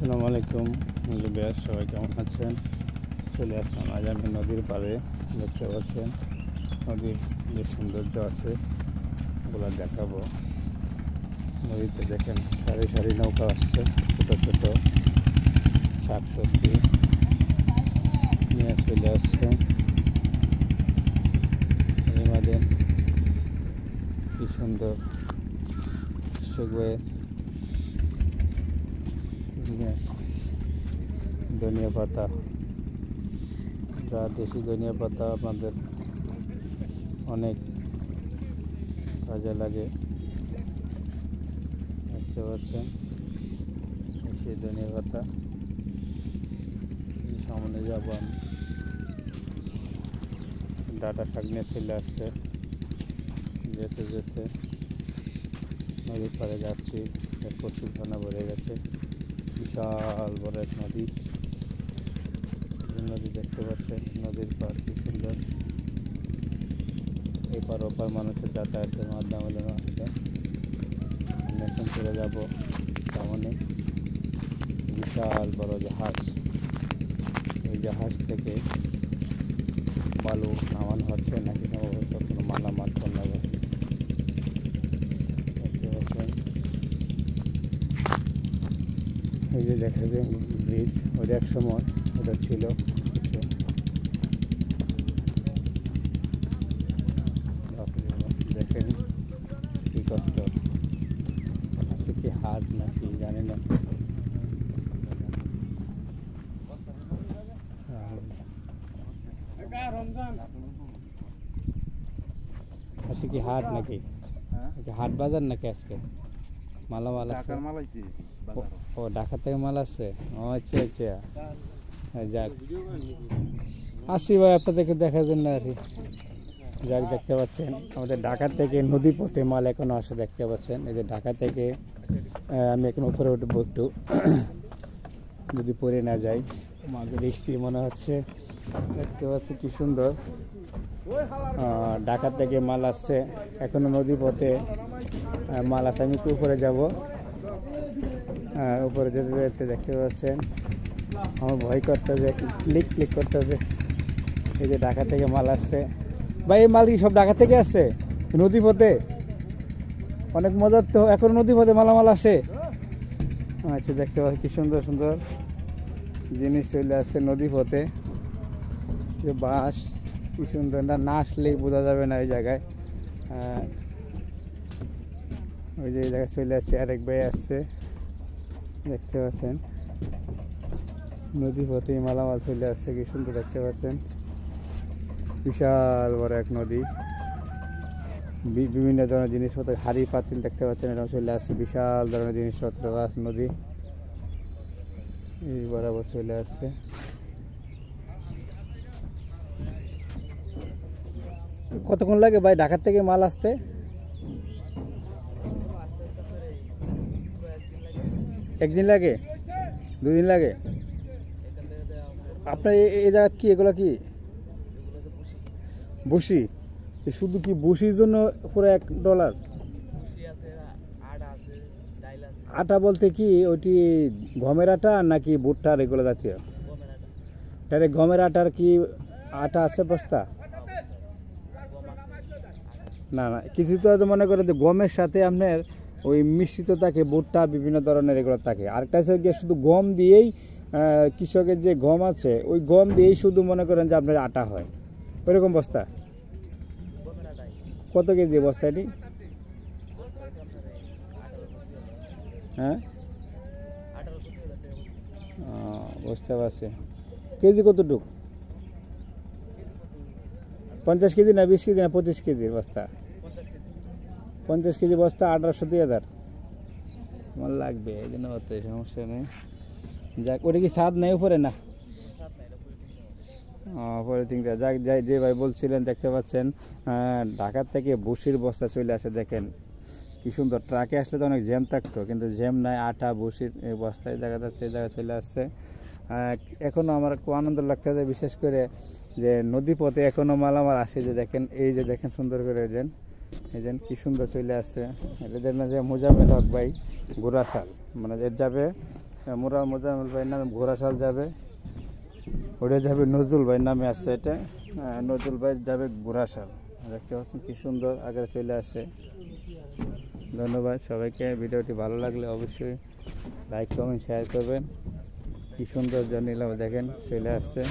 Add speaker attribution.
Speaker 1: আসসালামু আলাইকুম বেশ, সবাই কেমন আছেন? চলে আসলাম আজ আমি নদীর পাড়ে। দেখতে পাচ্ছেন নদীর যে সৌন্দর্য আছে ওগুলো দেখাবো। নদীতে দেখেন সারি সারি নৌকা আসছে, ছোটো ছোটো শাকসবজি নিয়ে চলে আসছে। আমাদের কি সুন্দর ধনিয়া পাতা, যা দেশি ধনিয়া পাতা আপনাদের অনেক কাজে লাগে। দেখতে পাচ্ছেন সেই ধনিয়া পাতা। সামনে যাব আমি, ডাটা শাক নিয়ে চলে আসছে। যেতে যেতে নদীর পাড়ে যাচ্ছি, প্রচুর ধানা ভরে গেছে। বিশাল বড় এক নদী। নদী দেখতে পাচ্ছেন, নদীর পাড় কি সুন্দর। এপার ওপার মানুষের যাতায়াতের মাধ্যম হলো নদীতে। আমি এখন চলে যাব তেমনি বিশাল বড় জাহাজ। এই জাহাজ থেকে বালু নামানো হচ্ছে, নাকি সম্ভবত কোনো মালামাল কন্যা দেখতে পাচ্ছেন। এই যে দেখা যায় ব্রিজ, ওটা এক সময় ওটা ছিল কিছু। দেখেন কি কষ্ট, আছে কি হাট নাকি জানি না। আজকে কি হাট নাকি? হাট বাজার নাকি আজকে? মালামাল আছে? ও ঢাকা থেকে মাল আসছে? ও আচ্ছা আচ্ছা, যাক আসি ভাই আপনাদেরকে দেখার জন্য আর কি। যাক, দেখতে পাচ্ছেন আমাদের ঢাকা থেকে নদী পথে মাল এখনো আসে। দেখতে পাচ্ছেন এই যে ঢাকা থেকে আমি এখন উপরে উঠবো একটু, যদি পড়ে না যাই। মাকে দেখছি মনে হচ্ছে, দেখতে পাচ্ছি কি সুন্দর। ঢাকা থেকে মাল আসছে, এখনো নদী পথে মাল আসে। আমি একটু উপরে যাব, উপরে যেতে যেতে দেখতে পাচ্ছেন আমার ভয় করতেছে, ক্লিক ক্লিক করতেছে। এই যে ঢাকা থেকে মাল আসছে। ভাই এই মাল কি সব ঢাকা থেকে আসছে নদী পথে? অনেক মজার তো, এখন নদী পথে মালামাল আসে। আচ্ছা, দেখতে পাচ্ছি কি সুন্দর সুন্দর জিনিস চলে আসছে নদী পথে। যে বাঁশ কি সুন্দর, না আসলেই বোঝা যাবে না এই জায়গায়। ওই যে এই জায়গায় চলে আসছে, আরেক ভাই আসছে, দেখতে পাচ্ছেন নদী পথে মালামাল চলে আসছে। কি সুন্দর দেখতে পাচ্ছেন, বিশাল বড় এক নদী। বিভিন্ন ধরনের জিনিসপত্র, হাড়ি পাতিল দেখতে পাচ্ছেন, এটাও চলে আসছে। বিশাল ধরনের জিনিসপত্র আছে নদী এই বরাবর চলে আসছে। কতক্ষণ লাগে ভাই ঢাকার থেকে মাল আসতে? একদিন লাগে? দুদিন লাগে? আপনার এই জায়গা কি, এগুলো কি বসি? শুধু কি বসির জন্য পুরো $1? আটা বলতে কি ওইটি গমের আটা নাকি ভুট্টার এগুলো জাতীয়? ডাইরেক্ট গমের আটার কি আটা আছে বস্তা? না না, কিছু তো মনে করেন যে গমের সাথে আপনার ওই মিশ্রিত থাকে ভুট্টা, বিভিন্ন ধরনের এগুলো থাকে। আরেকটা হচ্ছে গিয়ে শুধু গম দিয়েই, কৃষকের যে গম আছে ওই গম দিয়েই শুধু মনে করেন যে আপনার আটা হয়, ওইরকম বস্তা। কত কেজি বস্তা এটি? হ্যাঁ, বুঝতে পারছি। কেজি কতটুকু? 50 কেজি না 20 কেজি না 25 কেজির বস্তা? 50 কেজি বস্তা 1800-2000 আমার লাগবে, এই জন্য হতে সমস্যা নেই। যাক, ওটা কি স্বাদ নেই উপরে? না পলিথিনটা। যাক, যাই যে ভাই বলছিলেন, দেখতে পাচ্ছেন ঢাকার থেকে বসির বস্তা চলে আসে। দেখেন কি সুন্দর। ট্রাকে আসলে তো অনেক জ্যাম থাকতো, কিন্তু জ্যাম নাই। আটা বসির এই বস্তায় দেখা যাচ্ছে, এই জায়গায় চলে আসছে। এখনও আমার খুব আনন্দ লাগতেছে, বিশেষ করে যে নদী পথে এখনও মালামাল আসে। যে দেখেন, এই যে দেখেন সুন্দর করে এই যে কি সুন্দর চলে আসছে। এদের না যে মোজামেল হক ভাই গোরাশাল, মানে এর যাবে মোজাম্মেল ভাইয়ের নামে ঘোড়াশাল যাবে, ওটা যাবে নজরুল ভাইয়ের নামে আসছে। এটা নজরুল ভাই যাবে ঘোড়াশাল। দেখতে পাচ্ছেন কি সুন্দর আগে চলে আসে। ধন্যবাদ সবাইকে। ভিডিওটি ভালো লাগলে অবশ্যই লাইক কমেন্ট শেয়ার করবেন। কি সুন্দর নিলাম দেখেন চলে আসছে।